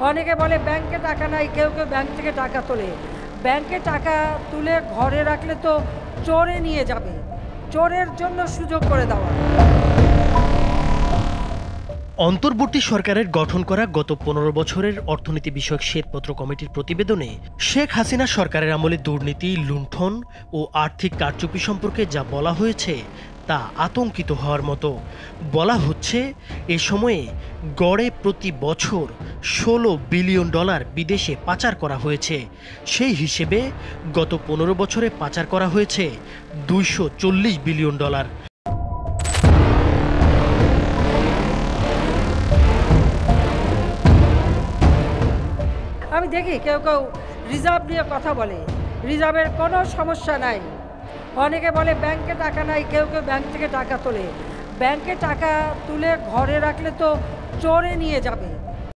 অনেকে বলে ব্যাংকে টাকা নাই, কেউ কেউ ব্যাংক থেকে টাকা তোলে। ব্যাংকে টাকা তুলে ঘরে রাখলে তো চোরে নিয়ে যাবে, চোরের জন্য সুযোগ করে দেওয়া। অন্তর্বর্তী সরকারের গঠন করা গত ১৫ বছরের অর্থনীতি বিষয়ক শ্বেতপত্র কমিটির প্রতিবেদনে শেখ হাসিনা সরকারের আমলে দুর্নীতি, লুণ্ঠন ও আর্থিক কারচুপি সম্পর্কে যা বলা হয়েছে তা আতঙ্কিত হওয়ার মতো। বলা হচ্ছে এ সময়ে গড়ে প্রতি বছর $১৬ বিলিয়ন বিদেশে পাচার করা হয়েছে। সেই হিসেবে গত ১৫ বছরে পাচার করা হয়েছে $২৪০ বিলিয়ন। আমি দেখি কেউ কেউ রিজার্ভ নিয়ে কথা বলে, রিজার্ভের কোনো সমস্যা নাই। অনেকে বলে ব্যাংকে টাকা নাই, কেউ কেউ ব্যাংক থেকে টাকা তোলে। ব্যাংকে টাকা তুলে ঘরে রাখলে তো চোরে নিয়ে যাবে,